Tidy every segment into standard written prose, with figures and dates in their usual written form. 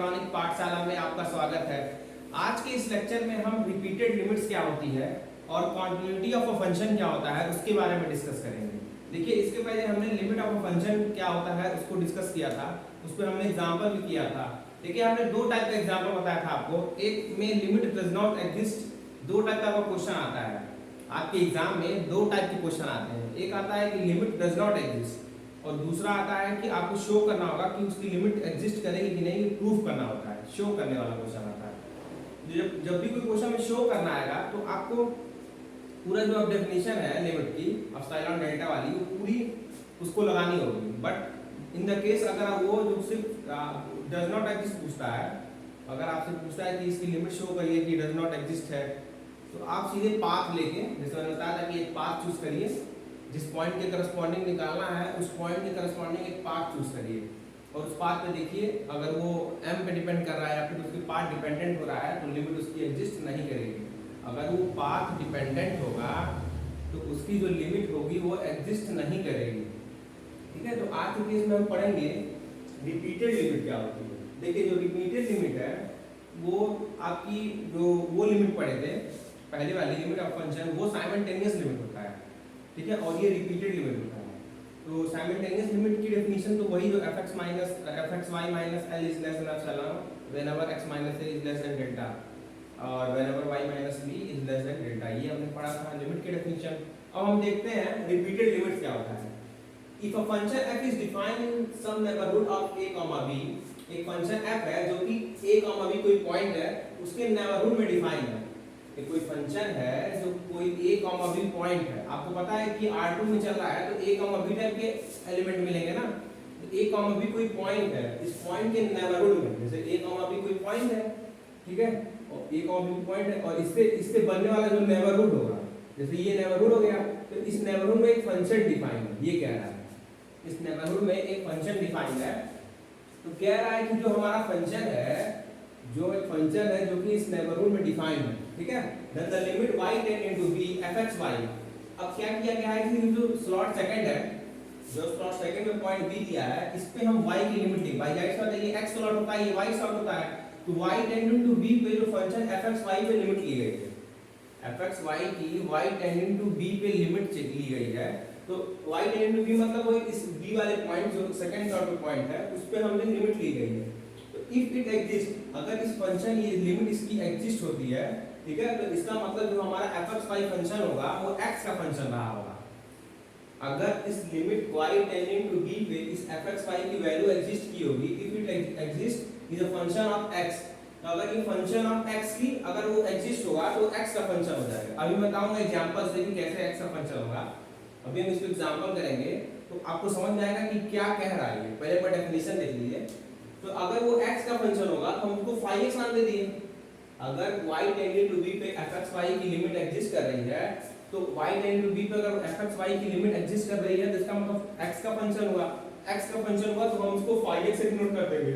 Electronic पाठशाला में आपका स्वागत है। आज के इस लेक्चर में हम रिपीटेड लिमिट्स क्या होती है और कॉन्टिन्यूटी ऑफ अ फंक्शन क्या होता है उसके बारे में डिस्कस करेंगे। देखिए, इसके पहले हमने लिमिट ऑफ अ फंक्शन क्या होता है उसको डिस्कस किया था, उस पर हमने एग्जांपल भी किया था। देखिए, हमने दो टाइप का एग्जांपल बताया था आपको। एक में लिमिट डज नॉट एग्जिस्ट, दो टाइप का क्वेश्चन आता है आपके एग्जाम में। दो टाइप के क्वेश्चन आते हैं, एक आता है कि लिमिट डज नॉट एग्जिस्ट और दूसरा आता है कि आपको शो करना होगा कि उसकी लिमिट एग्जिस्ट करेगी कि नहीं, प्रूफ करना होता है। शो करने वाला क्वेश्चन आता है। जब भी कोई क्वेश्चन में शो करना आएगा तो आपको पूरा जो डेफिनेशन है लिमिट की एप्सिलॉन डेल्टा वाली, वो पूरी उसको लगानी होगी। बट इन द केस अगर वो जो सिर्फ डज नॉट एग्जिस्ट पूछता है, अगर आपसे पूछता है कि इसकी लिमिट शो करिए कि डज नॉट एग्जिस्ट है, तो आप सीधे पाथ लेके, जैसे मैंने बताया था कि एक पाथ चूज करिए, जिस पॉइंट के करस्पॉन्डिंग निकालना है उस पॉइंट के करस्पॉन्डिंग एक पाथ चूज करिए और उस पाथ पे देखिए अगर वो m पे डिपेंड कर रहा है या फिर उसके पाथ डिपेंडेंट हो रहा है तो लिमिट उसकी एग्जिस्ट नहीं करेगी। अगर वो पाथ डिपेंडेंट होगा तो उसकी जो लिमिट होगी वो एग्जिस्ट नहीं करेगी। ठीक है, तो आज के केस में हम पढ़ेंगे रिपीटेड लिमिट क्या होती है। देखिए, जो रिपीटेड लिमिट है वो आपकी जो वो लिमिट पढ़े थे पहले वाली लिमिट ऑफ फंक्शन, वो साइमल्टेनियस लिमिट होता है। ठीक है, और ये रिपीटेड लिमिट होता है। तो साइमल्टेनियस लिमिट की डेफिनेशन तो वही जो fx y minus l is less than epsilon whenever x minus a is less than delta और whenever y minus b is less than delta, ये हमने पढ़ा था लिमिट की डेफिनेशन। अब हम देखते हैं रिपीटेड लिमिट क्या होता है। If a function f is defined in some neighborhood of a comma b, एक फंक्शन f है जो कि a comma b कोई पॉइंट है उसके नेबरहुड में डिफाइन है। कोई फंक्शन है जो कोई a, b पॉइंट है, आपको पता है कि R2 में चल रहा है तो a, b टाइप के एलिमेंट मिलेंगे ना। तो a, b कोई पॉइंट है, इस पॉइंट के नेबरहुड में, जैसे a, b कोई पॉइंट है, ठीक है, और a, b पॉइंट है और इससे बनने वाला जो नेबरहुड होगा, जैसे ये नेबरहुड हो गया, तो इस नेबरहुड में एक फंक्शन डिफाइन है। ये कह रहा है इस नेबरहुड में एक फंक्शन डिफाइन है। तो कह रहा है कि जो हमारा फंक्शन है, जो एक फंक्शन है जो कि इस नेबरहुड में डिफाइन है, ठीक है, then the limit y tend into b fxy। अब क्या किया गया है कि जो स्लॉट सेकंड है, जो स्लॉट सेकंड में पॉइंट b दिया है, इस पे हम y की लिमिट लेंगे। भाई जाहिर सी बात है ये x स्लॉट होता है, ये y स्लॉट होता है, तो y टेंड इनटू b पे जो फंक्शन fxy पे लिमिट ली गई है, fxy की y टेंड इनटू b पे लिमिट ली गई है। तो y टेंड इनटू b मतलब वो इस b वाले पॉइंट जो सेकंड स्लॉट पे पॉइंट है उस पे हमने लिमिट ली गई है। इफ इट एग्जिस्ट, अगर इस फंक्शन ये लिमिट इसकी एग्जिस्ट होती है, ठीक है, तो इसका मतलब जो हमारा fxy फंक्शन होगा वो x का फंक्शन रहा होगा। अगर इस limit y tending to b पे इस fxy की वैल्यू एग्जिस्ट की होगी, if it exist is a function of x, तो अगर ये फंक्शन ऑफ x की अगर वो एग्जिस्ट होगा तो x का फंक्शन हो जाएगा। अभी मैं बताऊंगा एग्जांपल से कि कैसे x का फंक्शन होगा। अभी हम इसको एग्जांपल करेंगे तो आपको समझ में आएगा कि क्या कह रहा है ये। पहले पर डेफिनेशन देख लीजिए। तो अगर वो x का फंक्शन होगा तो हम उसको phi x नाम दे दिए। अगर y टेंडिंग टू b पे fxy की लिमिट एग्जिस्ट कर रही है, तो y टेंडिंग टू b पे अगर fxy की लिमिट एग्जिस्ट कर रही है तो इसका मतलब x का फंक्शन होगा। x का फंक्शन होगा तो हम उसको phi x से डिनोट कर देंगे।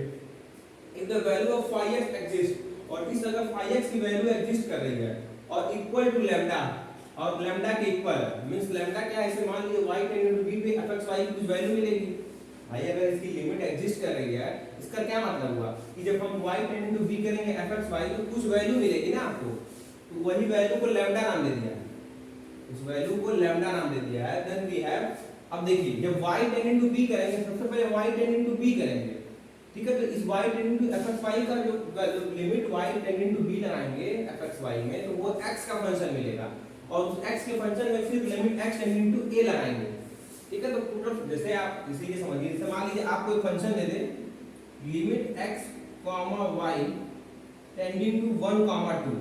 If the value of phi x exist, और इस अगर phi x की वैल्यू एग्जिस्ट कर रही है और इक्वल टू लैम्डा, और लैम्डा के इक्वल मींस लैम्डा क्या है, इसे मान लीजिए y टेंडिंग टू b पे fxy की कुछ वैल्यू मिलेगी। भाई अगर इसकी लिमिट एग्जिस्ट कर रही है, इसका क्या मतलब हुआ कि जब हम y टेंडिंग टू b करेंगे fxy तो कुछ वैल्यू मिलेगी ना आपको, तो वही वैल्यू को लैम्डा नाम दे दिया है, उस वैल्यू को लैम्डा नाम दे दिया है। देन वी हैव, अब देखिए जब y टेंडिंग टू b करेंगे, सबसे पहले y टेंडिंग टू b करेंगे, ठीक है, तो इस y टेंडिंग टू fxy का जो limit y tending to b लगाएंगे fxy में तो वो x का फंक्शन मिलेगा, और उस x के फंक्शन में फिर limit x tending to a लगाएंगे। ठीक है, तो पूरा जैसे आप इसीलिए समझिए, जैसे मान लीजिए आप कोई फंक्शन दे दे limit x, y tending to 1, 2,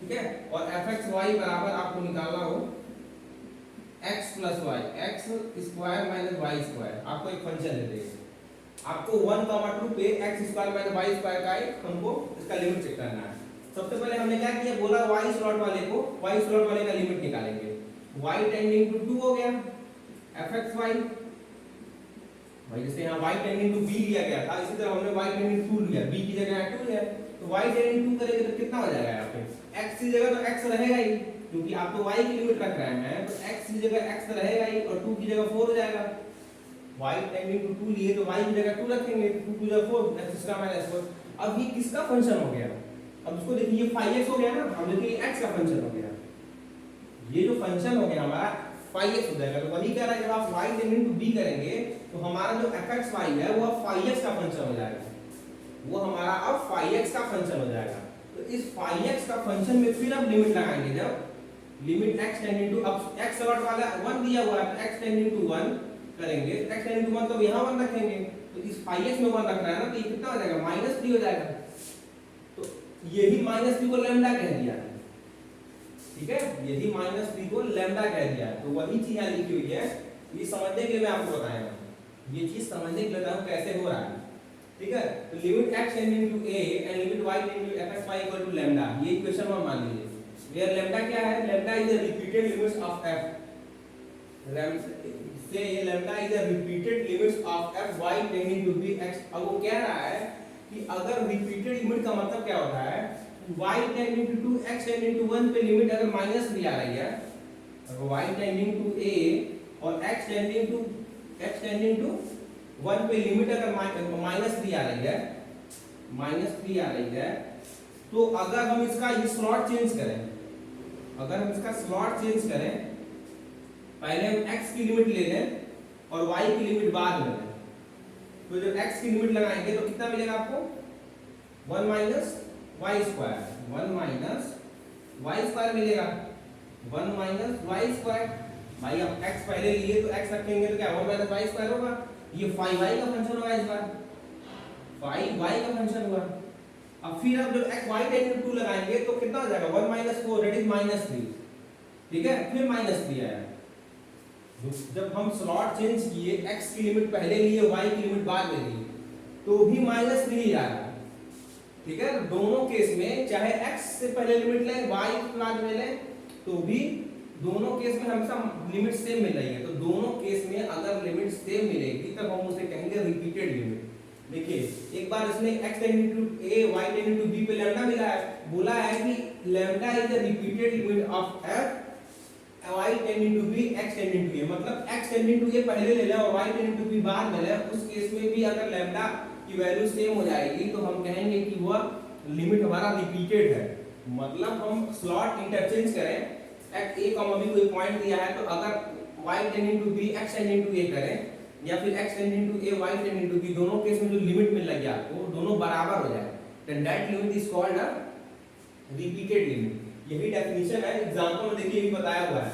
ठीक है, और fxy बराबर आपको निकालना हो x plus y, x square minus y square. आपको एक फंक्शन दे देंगे, आपको 1, 2 पे x square minus y square का एक हमको इसका लिमिट चेक करना है। सबसे पहले हमने क्या किया, बोला y स्लॉट वाले का लिमिट निकालेंगे। y टेंडिंग टू 2 हो गया fxy, भाई जैसे यहाँ y टेंडिंग टू b लिया गया था, इसी तरह हमने y टेंडिंग टू 2 लिया, b की जगह 2 है, तो y टेंडिंग 2 करेंगे तो कितना हो जाएगा यहाँ पे, x की जगह तो x रहेगा ही, क्योंकि आप तो y की लिमिट रख रहे हैं, तो x की जगह x रहेगा ही और 2 की जगह 4 हो जाएगा। y टेंडिंग टू 2 लिए तो y की जगह 2 रखेंगे, 2 टू द 4 x का माइनस 4। अब ये किसका फंक्शन हो गया? अब इसको देखिए, ये 5x हो गया ना, हम देखिए x का फंक्शन हो गया, ये जो फंक्शन हो गया हमारा 5x हो जाएगा। तो वही कह रहा है जब आप y टेंडिंग टू b करेंगे तो हमारा जो fxy है वो अब 5x का फंक्शन हो जाएगा, वो हमारा अब 5x का फंक्शन हो जाएगा। तो इस 5x का फंक्शन में फिर अब लिमिट लगाएंगे, जब लिमिट x टेंडिंग टू, अब x स्लॉट वाला 1 दिया हुआ है, x टेंडिंग टू 1 करेंगे, x टेंडिंग टू 1 तो यहाँ 1 रखेंगे, तो इस 5x में 1 रखना है ना, तो ये कितना हो जाएगा -3 हो जाएगा। तो यही -3 को लैम्डा कह दिया है, ठीक है, यही -3 को लैम्डा कह दिया है। तो वही चीज यहाँ लिखी हुई है, ये समझने के लिए मैं आपको बताया, ये चीज समझने के लिए बताऊं कैसे हो रहा है, ठीक है। तो limit x tending to a and limit y tending to fxy equal to lambda, ये इक्वेशन में मान लीजिए। वेयर लैम्डा क्या है? Lambda is the repeated limits of f, से ये lambda is the repeated limits of f y tending to b x। अब वो कह रहा है कि अगर रिपीटेड लिमिट का मतलब क्या होता है, y tending to 2 x tending to 1 पे लिमिट अगर -3 आ रही है, अगर y टेंडिंग टू a और x टेंडिंग टू 1 पे लिमिट अगर -3 आ रही है, -3 आ रही है, तो अगर हम इसका ये स्लॉट चेंज करें, अगर हम इसका स्लॉट चेंज करें, पहले हम x की लिमिट ले लें और y की लिमिट बाद में लें, तो जब x की लिमिट लगाएंगे तो कितना मिलेगा आपको? 1 minus y square, 1 minus y square मिलेगा, 1 माइनस वाई स्क्वायर। भाई अब x पहले लिए तो x रखेंगे तो क्या 1 माइनस वाई स्क्वायर होगा, ये 5y का फंक्शन होगा, इस बार 5y का फंक्शन हुआ। अब फिर अब जब x y टेंडिंग टू 2 लगाएंगे तो कितना हो जाएगा 1 माइनस 4 दैट इज -3, ठीक है, फिर -3 आया। जब हम स्लॉट चेंज किए, x की लिमिट पहले लिए, y की लिमिट बाद में ली, तो भी -3 आ रहा है, ठीक है। दोनों केस में चाहे x से पहले लिमिट लें, y बाद में लें, तो भी दोनों केस में हमेशा लिमिट सेम मिल रही है। तो दोनों केस में अगर लिमिट सेम मिलेगी तब हम उसे कहेंगे रिपीटेड लिमिट। देखिए एक बार इसने x tending to a y tending to b पे लैम्डा मिला है, बोला है कि lambda is the repeated limit of f y tending to b x tending to a, मतलब x टेंडिंग टू a पहले ले लें और y टेंडिंग टू b बाद में लें, उस केस में भी अगर लैम्डा की वैल्यू सेम हो जाएगी तो हम कहेंगे कि वह लिमिट हमारा रिपीटेड है। मतलब हम स्लॉट इंटरचेंज करें, x a b कोई पॉइंट दिया है तो अगर y tending to b x tending to a करें, या फिर x tending to a y tending to b, दोनों केस में जो लिमिट मिल रही है आपको दोनों बराबर हो जाए, then that limit is called a repeated limit. यही डेफिनेशन है, एग्जांपल में देखिए भी बताया हुआ है,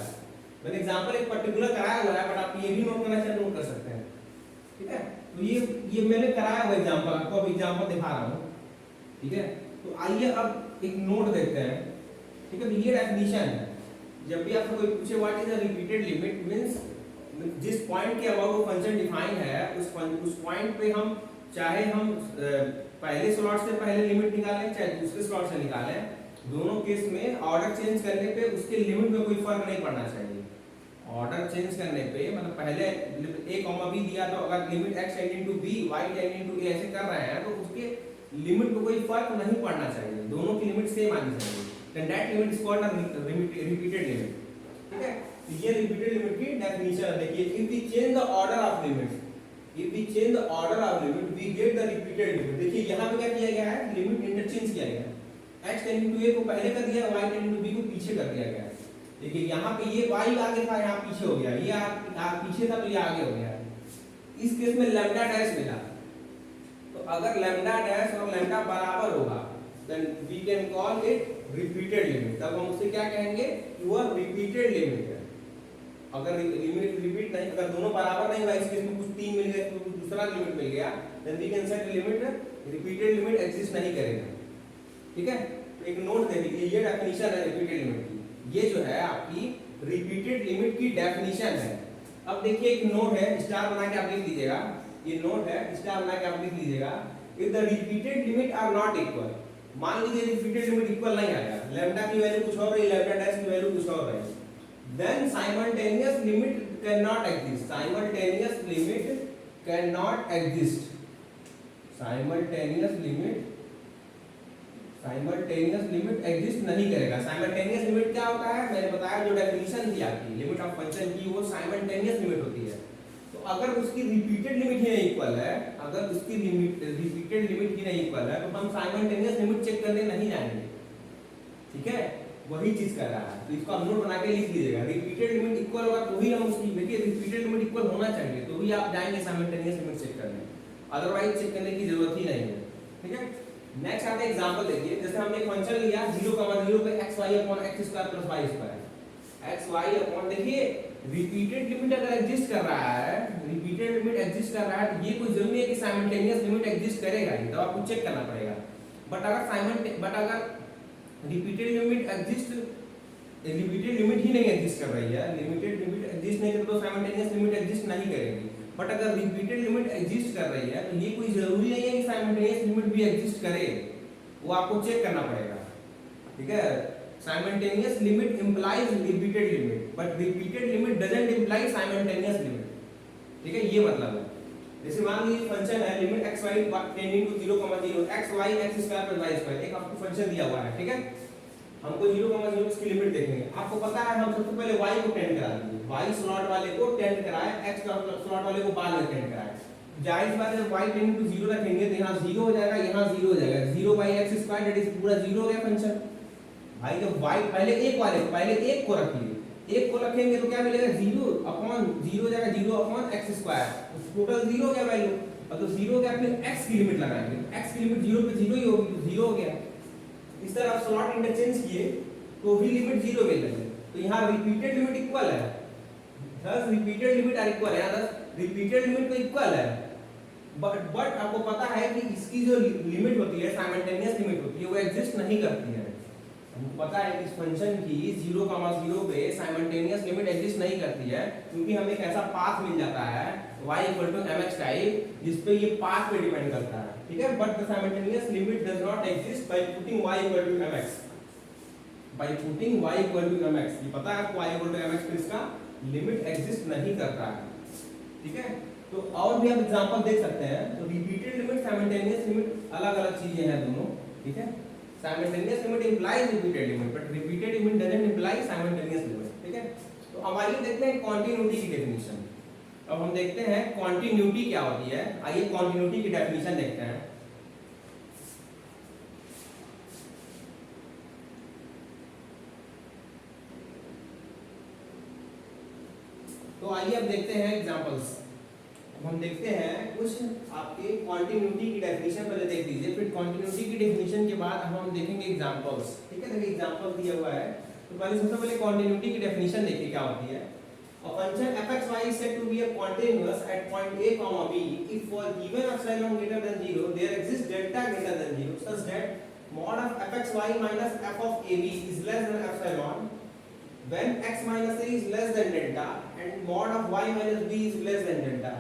मैंने एग्जांपल एक पर्टिकुलर कराया हुआ है, बट आप ये भी नोट करना चाहे नोट कर सकते हैं, ठीक है। तो ये मैंने कराया हुआ एग्जांपल, आपको अब एग्जांपल दिखा रहा हूं, ठीक है। तो आइए अब एक नोट देखते हैं, ठीक है। तो ये डेफिनेशन है, जब भी आपको कोई पूछे what is a repeated limit, means जिस पॉइंट के अबाउट वो फंक्शन डिफाइन है, उस पॉइंट पे हम चाहे हम पहले स्लॉट से पहले लिमिट निकालें चाहे दूसरे स्लॉट से निकालें, दोनों केस में ऑर्डर चेंज करने पे उसके लिमिट में कोई फर्क नहीं पड़ना चाहिए। ऑर्डर चेंज करने पे मतलब पहले a, b दिया तो अगर limit x tending to b y tending to a ऐसे कर रहे हैं तो उसके लिमिट में कोई फर्क नहीं पड़ना चाहिए, दोनों की लिमिट सेम आनी चाहिए, then that limit is called a repeated limit, ठीक है। तो ये रिपीटेड लिमिट की डेफिनेशन है। देखिए if we change the order of limits, if we change the order of limit we get the repeated limit. देखिए यहां पे क्या किया गया है, लिमिट इंटरचेंज किया गया है, x टेंडिंग टू a को पहले कर दिया, y टेंडिंग टू b को पीछे कर दिया गया है। देखिए यहां पे ये y आगे था, यहां पीछे हो गया, ये पीछे था तो ये आगे हो गया। इस केस में लैम्डा डैश मिला, तो अगर लैम्डा डैश और लैम्डा बराबर होगा then we can call it repeated limit. तब हम उसे क्या कहेंगे कि वह रिपीटेड लिमिट है। अगर लिमिट रिपीट नहीं, अगर दोनों बराबर नहीं हुआ, इस केस में कुछ 3 मिल गया तो दूसरा लिमिट मिल गया, then we can set limit repeated limit exist नहीं करेगा, ठीक है। तो एक नोट दे दीजिए, ये डेफिनेशन है रिपीटेड लिमिट की, ये जो है आपकी रिपीटेड लिमिट की डेफिनेशन है। अब देखिए एक नोट है, स्टार बना के आप लिख लीजिएगा, ये नोट है, स्टार बना के आप लिख लीजिएगा। If the repeated limit are not equal, मान लीजिए रिपीटेड लिमिट इक्वल नहीं आया, लैम्डा की वैल्यू कुछ और रही, लैम्डा डैश की वैल्यू कुछ और रही, then simultaneous limit cannot exist, simultaneous limit cannot exist, simultaneous limit exist नहीं करेगा। simultaneous limit क्या होता है, मैंने बताया जो डेफिनेशन थी आपकी लिमिट ऑफ फंक्शन की, वो simultaneous limit होती है। तो अगर उसकी रिपीटेड लिमिट ही नहीं इक्वल है, अगर उसकी रिपीटेड लिमिट ही नहीं इक्वल है, तो हम साइमल्टेनियस लिमिट चेक करने नहीं जाएंगे। ठीक है, वही चीज कर रहा है, तो इसको आप नोट बना के लिख लीजिएगा। रिपीटेड लिमिट इक्वल होगा तो ही हम उसकी, देखिए रिपीटेड लिमिट इक्वल होना चाहिए तो ही आप जाएंगे साइमल्टेनियस लिमिट चेक करने, अदरवाइज चेक करने की जरूरत ही नहीं है। ठीक है, नेक्स्ट आते हैं एग्जांपल देखिए। जैसे हमने एक फंक्शन लिया 0,0 पे xy/x² देखिए रिपीटेड लिमिट अगर एग्जिस्ट कर रहा है, रिपीटेड लिमिट एग्जिस्ट कर रहा है, तो ये कोई जरूरी नहीं है कि साइमल्टेनियस लिमिट एग्जिस्ट करेगा ही, तो आपको चेक करना पड़ेगा। बट अगर रिपीटेड लिमिट ही नहीं एग्जिस्ट कर रही है, लिमिटेड लिमिट एग्जिस्ट नहीं करती तो साइमल्टेनियस लिमिट एग्जिस्ट नहीं करेगी। बट अगर रिपीटेड लिमिट एग्जिस्ट कर रही है तो ये कोई जरूरी नहीं है कि साइमल्टेनियस लिमिट भी एग्जिस्ट करे, वो आपको चेक करना पड़ेगा। ठीक है, simultaneous limit implies repeated limit, but repeated limit doesn't imply simultaneous limit. ठीक है, ये मतलब है। जैसे मान लीजिए फंक्शन है limit xy tending to 0,0 xy x² + y², एक आपको फंक्शन दिया हुआ है। ठीक है, हमको 0,0 की लिमिट देखेंगे। आपको पता है हम सबसे पहले y को टेंड करा देंगे, y स्लॉट वाले को टेंड कराए, x स्लॉट वाले को बाद में टेंड कराए। जाहिर सी बात है जब y टेंडिंग टू 0 रखेंगे तो यहाँ 0 हो जाएगा, यहाँ 0 हो जाएगा, 0/x² दैट इज पूरा 0 हो गया फंक्शन। भाई जब y पहले एक को रखिए, एक को रखेंगे तो क्या मिलेगा 0/0 हो जाएगा, 0/x², टोटल 0 हो गया वैल्यू। और तो 0 हो गया, फिर x की लिमिट लगाएंगे, x की लिमिट 0 पे 0 ही होगी, तो 0 हो गया। इस तरह आप स्लॉट इंटरचेंज किए तो भी लिमिट 0 मिल रही है, तो यहाँ रिपीटेड लिमिट इक्वल है, thus repeated limit are equal है, थस रिपीटेड लिमिट तो इक्वल है। बट आपको पता है कि इसकी जो लिमिट होती है, साइमल्टेनियस लिमिट होती है, वो एग्जिस्ट नहीं करती है। हमको पता है कि इस फंक्शन की 0,0 पे साइमल्टेनियस लिमिट एग्जिस्ट नहीं करती है, क्योंकि हमें एक ऐसा पाथ मिल जाता है y = mx टाइप, जिस पे ये पाथ पे डिपेंड करता है। ठीक है, but the simultaneous limit does not exist by putting y = mx, by putting y = mx। ये पता है आपको y = mx पे इसका लिमिट एग्जिस्ट नहीं करता है। ठीक है, तो और भी आप एग्जांपल देख सकते हैं। तो रिपीटेड लिमिट, साइमल्टेनियस लिमिट अलग-अलग चीजें हैं दोनों। ठीक है, simultaneous limit implies repeated limit, but repeated limit doesn't imply simultaneous limit. ठीक है, तो अब आइए देखते हैं कॉन्टिन्यूटी की डेफिनेशन। अब हम देखते हैं कॉन्टिन्यूटी क्या होती है। आइए कॉन्टिन्यूटी की डेफिनेशन देखते हैं। तो आइए अब देखते हैं एग्जांपल्स। हम देखते हैं कुछ आपके कॉन्टिन्यूटी की डेफिनेशन पहले देख लीजिए, फिर कॉन्टिन्यूटी की डेफिनेशन के बाद हम देखेंगे एग्जांपल्स। ठीक है, देखिए एग्जांपल दिया हुआ है, तो पहले सबसे पहले कॉन्टिन्यूटी की डेफिनेशन देखिए क्या होती है। A function f(x, y) is said to be a continuous at point a, b if for given epsilon greater than 0 there exists delta greater than 0 such that mod of f(x, y) minus f of a b is less than epsilon when x minus a is less than delta and mod of y minus b is less than delta।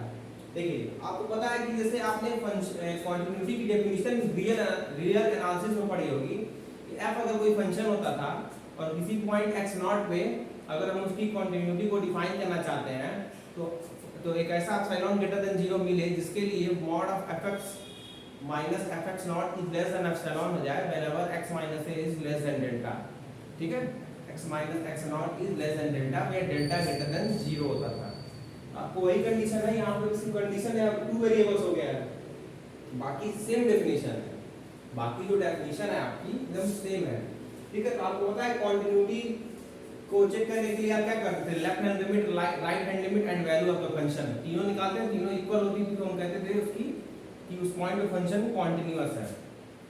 देखिए आपको पता है कि जैसे आपने continuity की definition real analysis में पढ़ी होगी कि f अगर कोई फंक्शन होता था और किसी पॉइंट x0 पे अगर हम उसकी कॉन्टिन्यूटी को डिफाइन करना चाहते हैं तो एक ऐसा एप्सिलॉन ग्रेटर देन 0 मिले जिसके लिए mod of fx minus fx0 is less than epsilon हो जाए whenever x minus a is less than delta। ठीक है, x minus x0 is less than delta where delta greater than 0 होता था। आपको वही कंडीशन है, यहाँ पे इसकी कंडीशन है 2 वेरिएबल्स हो गया है, बाकी सेम डेफिनेशन है, बाकी जो डेफिनेशन है आपकी एकदम सेम है। ठीक है, तो आपको पता है कॉन्टिन्यूटी को चेक करने के लिए आप क्या करते थे, left hand limit, right hand limit and value of the function, तीनों निकालते हैं, तीनों इक्वल होती थी तो हम कहते थे उसकी कि उस पॉइंट पे फंक्शन कॉन्टिन्यूअस है।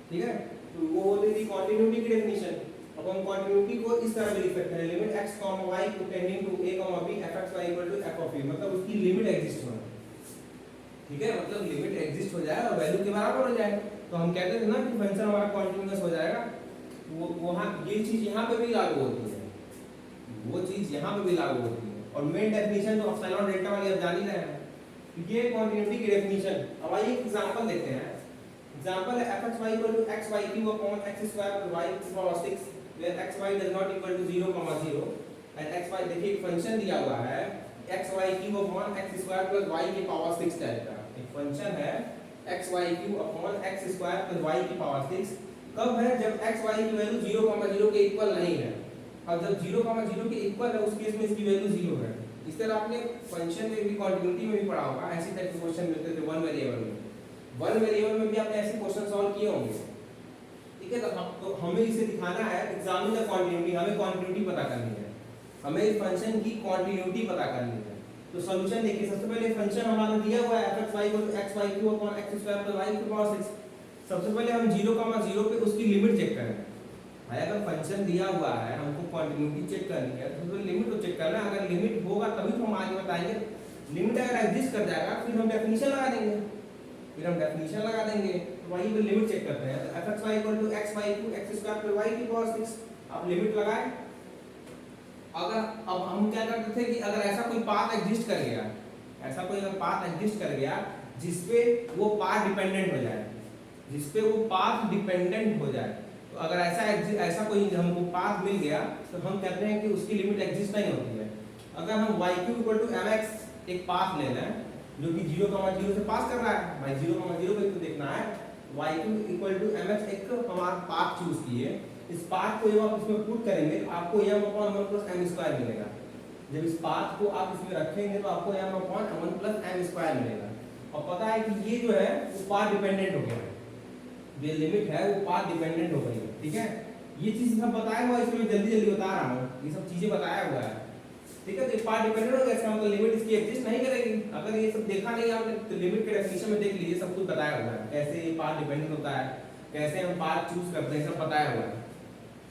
ठीक है, तो वो होती थी कॉन्टिन्यूटी की डेफिनेशन। अब हम कॉन्टिन्यूटी को इस तरह लिख सकते हैं, limit x, y tending to a, b f(x, y) = f of a, मतलब उसकी लिमिट एग्जिस्ट होना। ठीक है, मतलब लिमिट एग्जिस्ट हो जाए और वैल्यू के बराबर हो जाए, तो हम कहते थे ना कि फंक्शन हमारा कॉन्टिन्यूअस हो जाएगा। वो वहां ये चीज यहाँ पे भी लागू होती है, वो चीज यहाँ पे भी लागू होती है। और मेन डेफिनेशन तो एप्सिलॉन डेल्टा वाली आप जान ही रहे हैं, ये कॉन्टिन्यूटी की डेफिनेशन। अब आइए एक एग्जांपल देखते हैं। एग्जांपल है f(x, y) = xy³ x² y to power 6 where xy does not equal to 0,0 and xy, देखिए एक फंक्शन दिया हुआ है xy³ x² + y की पावर 6 टाइप का एक फंक्शन है xy³ x² + y की पावर 6। कब है, जब x y की वैल्यू 0,0 के इक्वल नहीं है। अब जब 0,0 के इक्वल है उस केस में इसकी वैल्यू 0 है। इस तरह आपने फंक्शन में भी कंटिन्यूटी में भी पढ़ा होगा, ऐसी टाइप के क्वेश्चन मिलते थे वन वेरिएबल में। वन वेरिएबल में भी आपने ऐसे क्वेश्चन सॉल्व किए होंगे, ठीक है। तो हमें इसे दिखाना है, एग्जामिन द कंटिन्यूटी, हमें कंटिन्यूटी पता करनी है, हमें इस फंक्शन की कंटिन्यूटी पता करनी है। तो सॉल्यूशन देखिए, सबसे पहले फंक्शन हमारा दिया हुआ है fxy x/3 upon x square plus y की पावर 6। सबसे पहले हम 0,0 पे उसकी लिमिट चेक करें। भाई अगर फंक्शन दिया हुआ है, हमको कंटिन्यूटी चेक करनी है, तो सबसे लिमिट को चेक करना है। अगर लिमिट होगा तभी तो हम आगे बताएंगे। लिमिट अगर एग्जिस्ट कर जाएगा फिर हम डेफिनेशन लगा देंगे, तो वही पे लिमिट चेक करते हैं। तो fxy x/2 x square plus y की पावर 6, आप लिमिट लगाए। अगर अब हम क्या करते थे कि अगर ऐसा कोई पाथ एग्जिस्ट कर गया, ऐसा कोई अगर पाथ एग्जिस्ट कर गया जिसपे वो पाथ डिपेंडेंट हो जाए, जिसपे वो पाथ डिपेंडेंट हो जाए, तो अगर ऐसा कोई हमको पाथ मिल गया तो हम कहते हैं कि उसकी लिमिट एग्जिस्ट नहीं होती है। अगर हम y3 mx एक पाथ ले लें जो कि 0,0 से पास कर रहा है, भाई 0,0 पे तो देखना है, y3 mx एक हमारा पाथ चूज किए। इस पाथ को जब आप इसमें पुट करेंगे तो आपको m/1 m² मिलेगा। जब इस पाथ को आप इसमें रखेंगे तो आपको m/1 m² मिलेगा। और पता है कि ये जो है वो पाथ डिपेंडेंट हो गया है, जो लिमिट है वो पाथ डिपेंडेंट हो गई है, ठीक है। ये चीज सब बताया हुआ है, इसमें जल्दी बता रहा हूँ, ये सब चीजें बताया हुआ है, ठीक है। तो पाथ डिपेंडेंट हो गया, इसका मतलब लिमिट इसकी एग्जिस्ट नहीं करेगी। अगर ये सब देखा नहीं आपने तो लिमिट के डेफिनेशन में देख लीजिए, सब कुछ बताया हुआ है, कैसे ये पाथ डिपेंडेंट होता है, कैसे हम पाथ चूज करते हैं, सब बताया हुआ है,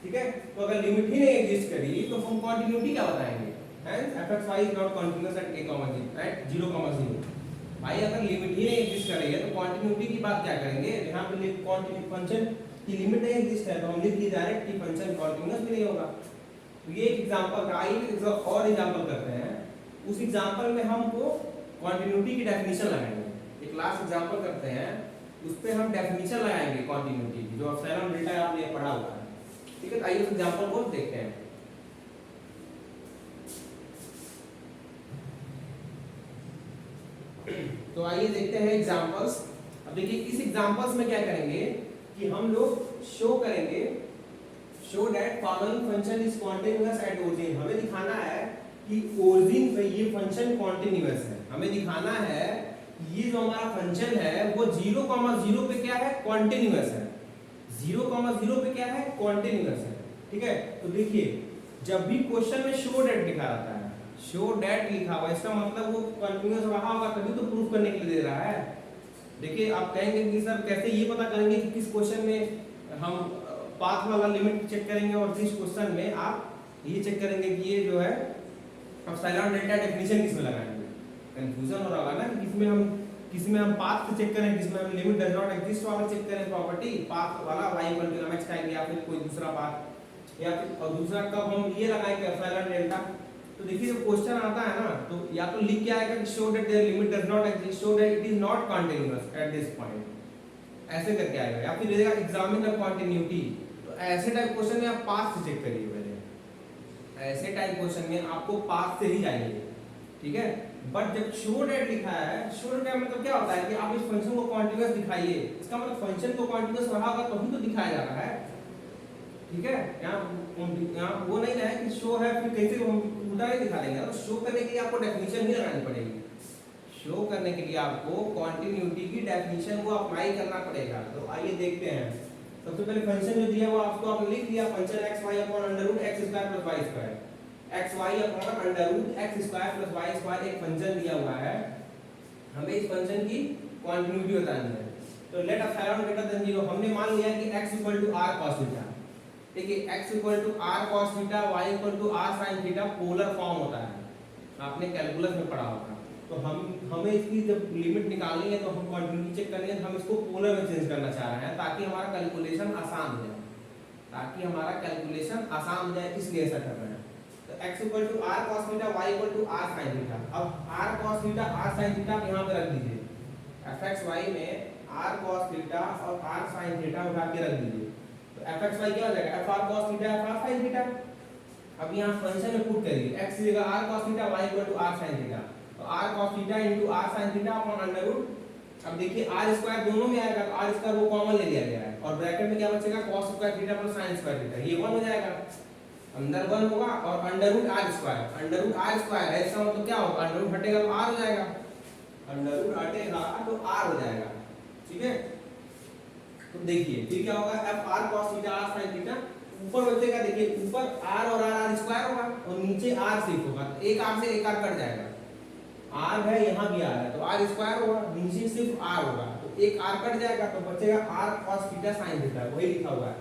ठीक है। तो अगर लिमिट ही नहीं एग्जिस्ट करी तो हम कंटिन्यूटी क्या बताएंगे? Hence fxy is not continuous at a, 0,0। भाई अगर लिमिट ही नहीं एग्जिस्ट कर रही है तो कंटिन्यूटी की बात क्या करेंगे? यहाँ पे कंटिन्यू फंक्शन की लिमिट नहीं एग्जिस्ट है तो हम लिख दिए डायरेक्ट कि फंक्शन कंटीन्यूअस भी नहीं होगा। तो ये एक एग्जांपल का, आइए और एग्जांपल करते हैं। उस एग्जांपल में हमको कंटिन्यूटी की डेफिनेशन लगाएंगे। एक लास्ट एग्जांपल करते हैं, उस पे हम डेफिनेशन लगाएंगे कंटिन्यूटी की, जो एप्सिलॉन डेल्टा आपने पढ़ा हुआ है, ठीक है। आइए उस एग्जांपल को देखते हैं। तो आइए देखते हैं एग्जांपल्स। अब देखिए इस एग्जांपल्स में क्या करेंगे कि हम लोग शो करेंगे, show that following function is continuous at origin. हमें दिखाना है कि ओरिजिन पे ये फंक्शन कॉन्टिन्यूअस है। हमें दिखाना है ये जो हमारा फंक्शन है वो 0,0 पे क्या है? कॉन्टिन्यूअस है। 0,0 पे क्या है? कॉन्टिन्यूअस है, ठीक है। तो देखिए जब भी क्वेश्चन में शो दैट लिखा रहता है, शो दैट लिखा हुआ, इसका मतलब वो कंटिन्यूअस रहा होगा तभी तो प्रूफ करने के लिए दे रहा है। देखिए आप कहेंगे कि सर कैसे ये पता करेंगे कि किस क्वेश्चन में हम पाथ वाला लिमिट चेक करेंगे और किस क्वेश्चन में आप ये चेक करेंगे कि ये जो है एप्सिलॉन डेल्टा डेफिनेशन किसमें लगाएंगे। कंफ्यूजन हो रहा होगा ना कि किसमें हम पाथ से चेक करें, किसमें हम लिमिट डज नॉट एग्जिस्ट वाला चेक करें, प्रॉपर्टी पाथ वाला y = mx टाइप, या फिर कोई दूसरा पाथ, या फिर और दूसरा कब हम ये लगाएंगे एप्सिलॉन डेल्टा। तो देखिए जब क्वेश्चन आता है ना तो या तो लिख के आएगा कि show that there limit does not exist, show that it is not continuous at this point, ऐसे करके आएगा, या फिर देगा एग्जामिन द कंटिन्यूटी। तो ऐसे टाइप क्वेश्चन में आप पाथ से चेक करिए पहले, ऐसे टाइप क्वेश्चन में आपको पाथ से ही जाइए, ठीक है। बट जब शो दैट लिखा है, शो दैट का मतलब क्या होता है कि आप इस फंक्शन को कंटीन्यूअस दिखाइए, इसका मतलब फंक्शन को कंटीन्यूअस रहा होगा तभी तो दिखाया जा रहा है, ठीक है। यहाँ वो नहीं है कि शो है फिर कैसे हम उल्टा ही दिखा देंगे। तो शो करने के लिए आपको डेफिनेशन ही लगानी पड़ेगी, शो करने के लिए आपको कंटिन्यूटी की डेफिनेशन को अप्लाई करना पड़ेगा। तो आइए देखते हैं। सबसे पहले फंक्शन जो दिया वो आपको आपने लिख दिया, function xy √x² + y², xy √x² + y² एक फंक्शन दिया हुआ है, हमें इस फंक्शन की कंटिन्यूटी बतानी है। तो लेट एप्सिलॉन ग्रेटर देन 0, हमने मान लिया कि x = r cos थीटा, ठीक है। x = r cos theta, y = r sin theta polar form होता है, आपने कैलकुलस में पढ़ा होगा। तो हमें इसकी जब लिमिट निकालनी है तो हम कंटिन्यूटी चेक करेंगे, तो हम इसको पोलर में चेंज करना चाह रहे हैं ताकि हमारा कैलकुलेशन आसान हो जाए, इसलिए ऐसा कर रहे हैं। तो x = r cos theta, y = r sin theta. अब r cos theta r sin theta यहाँ पे रख दीजिए, fxy में r cos थीटा और r sin थीटा उठा के रख दीजिए। तो fxy क्या हो जाएगा? fr cos theta fr sin theta. अब यहाँ फंक्शन में पुट करिए, x की जगह r cos theta, y = r sin theta, तो r cos theta * r sin theta upon √ अब देखिए r² दोनों में आएगा, तो r² वो कॉमन ले लिया गया है और ब्रैकेट में क्या बचेगा? cos² थीटा + sin² थीटा, ये 1 हो जाएगा। अंदर 1 होगा और अंडर रूट आर स्क्वायर है, इसका मतलब क्या होगा, अंडर रूट हटेगा तो आर हो जाएगा, अंडर रूट हटेगा तो आर हो जाएगा। ठीक है, तो देखिए फिर क्या होगा, f r cos theta r sine theta, ऊपर बचेगा, देखिए ऊपर आर और आर स्क्वायर होगा और नीचे आर सिर्फ होगा, तो एक आर से एक आर कट जाएगा, आर है यहाँ भी आर है तो आर स्क्वायर होगा, नीचे सिर्फ आर होगा तो एक आर कट जाएगा, तो बचेगा r cos theta sine theta, वही लिखा हुआ है,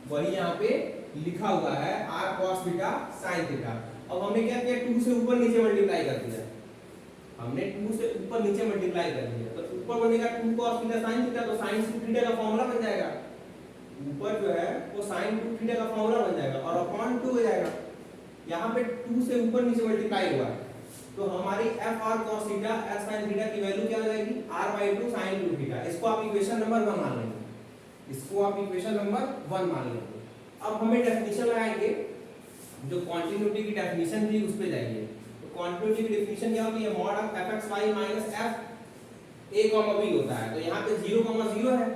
वही यहाँ पे लिखा हुआ है r cos theta sine theta. अब हमने क्या किया, 2 से ऊपर नीचे मल्टीप्लाई कर दिया, हमने 2 से ऊपर नीचे मल्टीप्लाई कर दिया, तो ऊपर बनेगा 2 cos थीटा sin थीटा, तो sin 2 थीटा का फार्मूला बन जाएगा, ऊपर जो है वो sin 2 थीटा का फार्मूला बन जाएगा और अपॉन 2 हो जाएगा। यहाँ पे 2 से ऊपर नीचे मल्टीप्लाई हुआ है तो हमारी f r cos theta f sin theta की वैल्यू क्या हो जाएगी, r/2 sin 2 थीटा। इसको आप इक्वेशन नंबर 1 मान लेंगे, इसको आप इक्वेशन नंबर 1 मान लेंगे। अब हमें डेफिनेशन लगाएंगे, जो कॉन्टिन्यूटी की डेफिनेशन थी उस पे जाइए। कॉन्टिन्यूटी की डेफिनेशन क्या होती है, mod of fxy minus f a, b होता है, तो यहाँ पे 0, 0 है,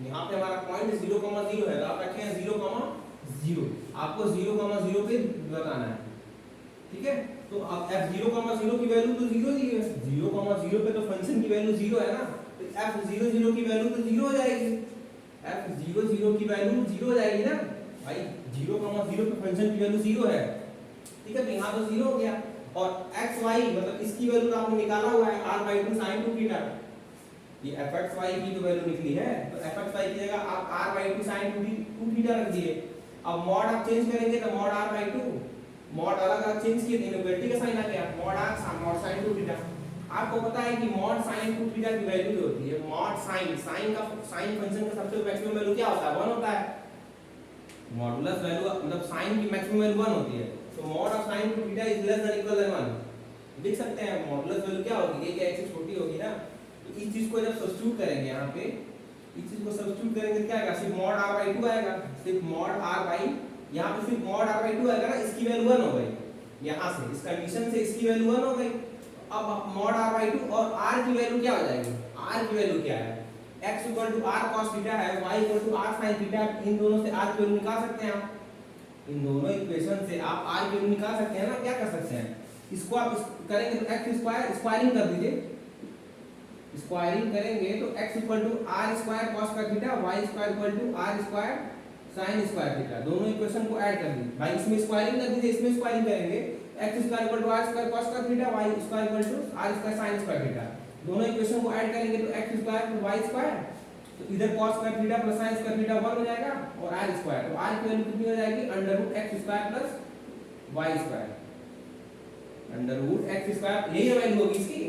यहाँ पे हमारा पॉइंट 0, 0 है, तो आप रखें 0, 0, आपको 0, 0 पे बताना है। ठीक है, तो अब f 0, 0 की वैल्यू तो 0 दी है, 0, 0 पे तो फंक्शन की वैल्यू 0 है ना, तो f 0, 0 की वैल्यू तो 0 हो जाएगी, f 0, 0 की वैल्यू 0 हो जाएगी ना भाई, 0, 0 पे फंक्शन की वैल्यू 0 है। ठीक है, तो यहाँ तो 0 हो गया और x y मतलब इसकी वैल्यू आपने निकाला हुआ है r/2 sin 2 थीटा, ये fxy की जो वैल्यू निकली है तो fxy की जगह आप r/2 sin 2 थीटा रख दिए। अब मॉड आप चेंज करेंगे तो मॉड r/2, मॉड अलग अलग चेंज किए, इनवर्टी का साइन आ गया, mod r mod sin 2 theta. आपको पता है कि मॉड sin 2 थीटा की वैल्यू जो होती है, मॉड sin का sin फंक्शन का सबसे मैक्सिमम वैल्यू क्या होता है, 1 होता है, मॉडुलस वैल्यू मतलब sin की मैक्सिमम वैल्यू 1 होती है, तो mod of sin 2 theta is less than equal than 1। लिख सकते हैं मॉडुलस वैल्यू क्या होगी, ये क्या x से छोटी होगी ना, तो इस चीज को जब सब्स्टिट्यूट करेंगे, यहाँ पे इस चीज को सब्स्टिट्यूट करेंगे क्या आएगा, सिर्फ मॉड r/2 आएगा, सिर्फ मॉड r/, यहाँ पे सिर्फ मॉड r/2 आएगा ना, इसकी वैल्यू 1 हो गई, यहाँ से इस कंडीशन से इसकी वैल्यू 1 हो गई। अब मॉड r/2 और r की वैल्यू क्या हो जाएगी, r की वैल्यू क्या है, x r cos थीटा है, y r sin थीटा, इन दोनों से r की वैल्यू निकाल सकते हैं आप, इन दोनों इक्वेशन से आप r की वैल्यू निकाल सकते हैं ना। क्या कर सकते हैं, इसको आप करेंगे तो x स्क्वायर स्क्वायरिंग कर दीजिए, स्क्वायरिंग करेंगे तो x r स्क्वायर cos का theta, y square r square sin square theta, दोनों इक्वेशन को ऐड कर दीजिए भाई, इसमें स्क्वायरिंग कर दीजिए, इसमें स्क्वायरिंग करेंगे x square r square cos का theta, y square r square sin square theta, दोनों इक्वेशन को ऐड करेंगे तो x स्क्वायर y स्क्वायर, तो इधर cos square theta plus sin square theta 1 हो जाएगा और r स्क्वायर, तो r की वैल्यू कितनी हो जाएगी, √x square plus y square, √x square, यही वैल्यू होगी इसकी।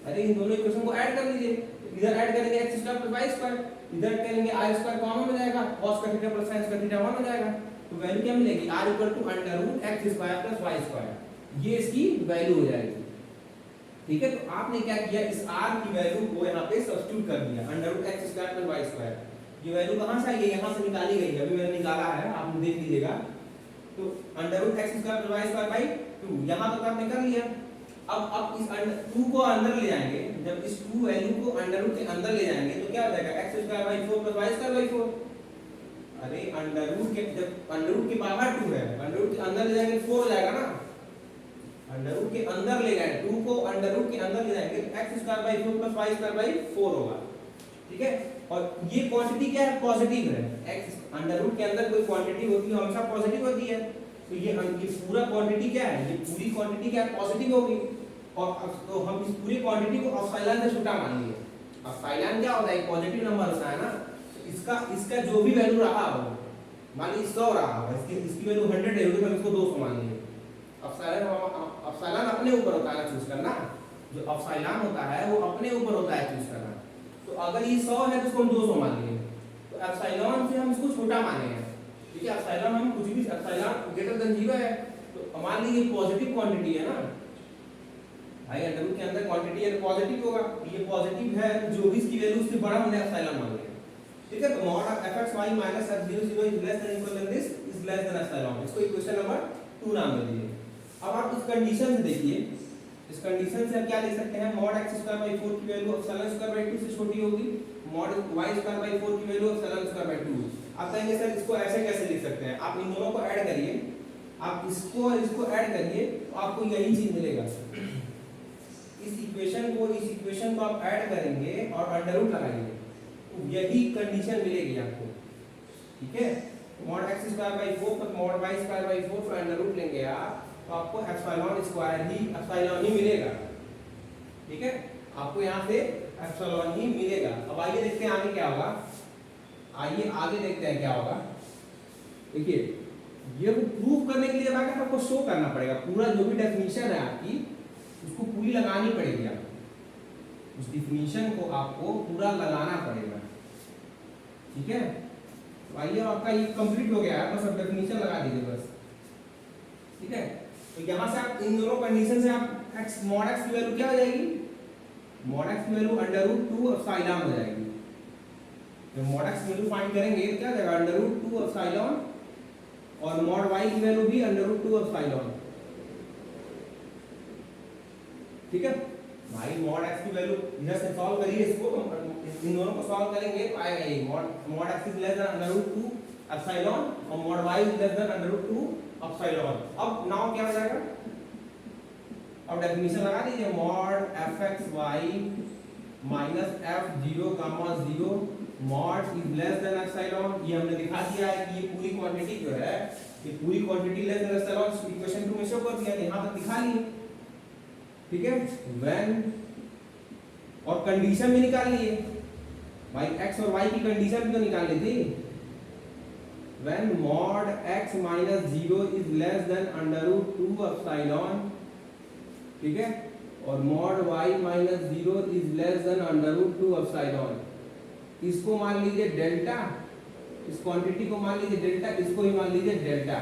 अरे इन दोनों इक्वेशन को ऐड कर लीजिए, इधर ऐड करेंगे x square plus y square, इधर करेंगे r स्क्वायर कॉमन हो जाएगा, cos का theta plus sin square theta 1 हो जाएगा, तो वैल्यू क्या मिलेगी, r √x square plus y square, ये इसकी वैल्यू हो जाएगी। ठीक है, तो आपने क्या किया, इस r की वैल्यू को यहाँ पे सब्स्टिट्यूट कर दिया, √x square plus y square, ये वैल्यू कहाँ से आई है, यहाँ से निकाली गई है, अभी मैंने निकाला है, आप देख लीजिएगा, तो √x square plus y square by 2, यहाँ तक आपने कर लिया। अब इस 2 को अंदर ले जाएंगे, जब इस 2 वैल्यू को अंडर रूट के अंदर ले जाएंगे तो क्या हो जाएगा, x square by 4 plus y square by 4। अरे अंडर रूट के, जब अंडर रूट के बाहर 2 है, अंडर रूट के अंदर ले जाएंगे 4 हो जाएगा ना, अंडर रूट के अंदर ले गए 2 को अंडर रूट के अंदर ले जाएंगे तो x square by 4 plus y square by 4 होगा। ठीक है, और ये क्वांटिटी क्या है, पॉजिटिव है, x अंडर रूट के अंदर कोई क्वांटिटी होती है हमेशा पॉजिटिव होती है, तो ये पूरा क्वांटिटी क्या है, ये पूरी क्वांटिटी क्या है, पॉजिटिव होगी, और तो हम इस पूरी क्वांटिटी को एप्सिलॉन से छोटा मान लिए। एप्सिलॉन क्या होता है, पॉजिटिव नंबर होता है ना, तो इसका जो भी वैल्यू रहा हो, मान लीजिए 100 रहा हो, इसकी वैल्यू 100 है तो हम इसको 200 मान लिए। एप्सिलॉन अपने ऊपर होता है चूज करना, जो एप्सिलॉन होता है वो अपने ऊपर होता है चूज करना, तो अगर ये 100 है तो इसको हम 200 मान लिए, तो एप्सिलॉन से हम इसको छोटा माने हैं। ठीक है, एप्सिलॉन हम कुछ भी, एप्सिलॉन ग्रेटर देन 0 है, तो मान लीजिए पॉजिटिव क्वांटिटी है ना भाई, अंडर रूट के अंदर क्वांटिटी है तो पॉजिटिव होगा, ये पॉजिटिव है, जो भी इसकी वैल्यू उससे बड़ा हमने एप्सिलॉन मान लिया। ठीक है, तो mod of fxy minus f00 is less than equal than this is less than epsilon, इसको इक्वेशन नंबर 2 नाम दे दीजिए। अब आप इस कंडीशन से देखिए, इस कंडीशन से हम क्या लिख सकते हैं, मॉड x स्क्वायर बाई 4 की वैल्यू एप्सिलॉन स्क्वायर बाई 2 से छोटी होगी, मॉड y स्क्वायर बाई 4 की वैल्यू एप्सिलॉन स्क्वायर बाई 2। आप कहेंगे सर इसको ऐसे कैसे लिख सकते हैं, आप इन दोनों को ऐड करिए, आप इसको और इसको ऐड करिए तो आपको यही चीज मिलेगा। इस इक्वेशन को आप ऐड करेंगे और अंडर रूट लगाएंगे तो यही कंडीशन मिलेगी आपको, ठीक है। मॉड x स्क्वायर बाई 4 पर मॉड y स्क्वायर बाई 4 पर अंडर रूट लेंगे आप तो आपको एप्सिलॉन स्क्वायर ही एप्सिलॉन ही मिलेगा, ठीक है। आपको यहाँ से एप्सिलॉन ही मिलेगा। अब आइए देखते हैं आगे क्या होगा, आइए आगे देखते हैं क्या होगा। देखिए ये प्रूव करने के लिए आपको शो करना पड़ेगा, पूरा जो भी डेफिनेशन है आपकी उसको पूरी लगानी पड़ेगी आपको, उस डेफिनेशन को आपको पूरा लगाना पड़ेगा, ठीक है। तो आइए आपका ये कंप्लीट हो गया है, बस अब डेफिनेशन लगा दीजिए बस, ठीक है। तो यहाँ से आप इन दोनों कंडीशन से आप x मॉड x की वैल्यू क्या हो जाएगी, मॉड x की वैल्यू अंडर रूट 2 एप्सिलॉन हो जाएगी। तो मॉड x की वैल्यू फाइंड करेंगे तो क्या हो जाएगा अंडर रूट 2 एप्सिलॉन और मॉड y की वैल्यू भी अंडर रूट 2 एप्सिलॉन, ठीक है भाई। मॉड x की वैल्यू इधर से सॉल्व करिए, इसको इन दोनों को सॉल्व करेंगे तो आएगा ये mod x is less than under root 2 epsilon और mod y is less than under root 2 epsilon. अब नाउ क्या हो जाएगा, अब डेफिनेशन लगा दीजिए mod fxy minus f0 gamma 0 mod is less than epsilon. ये हमने दिखा दिया है कि ये पूरी क्वांटिटी जो है ये पूरी quantity less than epsilon equation 2 में शो कर दिया, यहां तक दिखा लिए, ठीक है। व्हेन और कंडीशन भी निकाल लिए भाई, x और y की कंडीशन भी तो निकालनी थी। When mod x minus 0 is less than under root 2 epsilon, ठीक है, और mod y minus 0 is less than under root 2 epsilon. इसको मान लीजिए डेल्टा, इस क्वांटिटी को मान लीजिए डेल्टा, इसको ही मान लीजिए डेल्टा,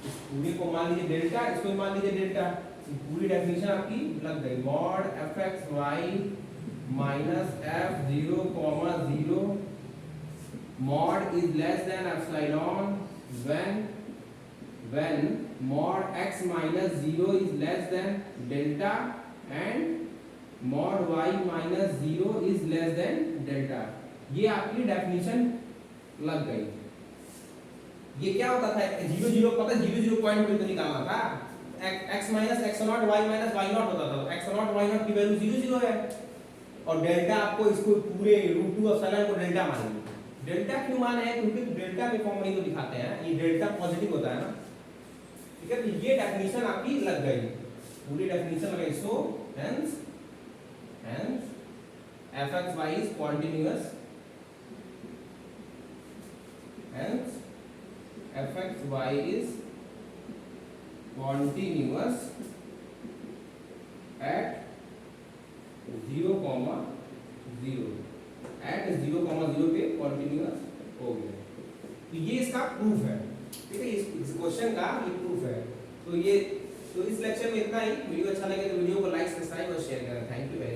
इस पूरी को मान लीजिए डेल्टा, इसको ही मान लीजिए डेल्टा। पूरी डेफिनेशन आपकी लग गई। Mod fxy minus f0 comma 0 mod is less than epsilon when mod x minus 0 is less then delta and mod y minus 0 is less then delta. ये आपकी डेफिनेशन लग गई। ये क्या होता था 0 0 पता 0 0 पॉइंट पे तो निकालना था, x minus x not y minus y not होता था, x नॉट y नॉट की वैल्यू 0 0 है और डेल्टा आपको इसको पूरे रूट 2 एप्सिलॉन को डेल्टा मानेंगे। डेल्टा क्यों माने हैं, क्योंकि डेल्टा के फॉर्म में ही तो दिखाते हैं, ये डेल्टा पॉजिटिव होता है ना, ठीक है। तो ये डेफिनेशन आपकी लग गई, पूरी डेफिनेशन लग गई। So hence fxy is continuous, hence fxy is continuous at 0, 0 at 0, 0 पे continuous हो गया। तो ये इसका प्रूफ है, ठीक है, इस क्वेश्चन का ये प्रूफ है। तो इस लेक्चर में इतना ही। वीडियो अच्छा लगे तो वीडियो को लाइक सब्सक्राइब और शेयर करें। Thank you very much.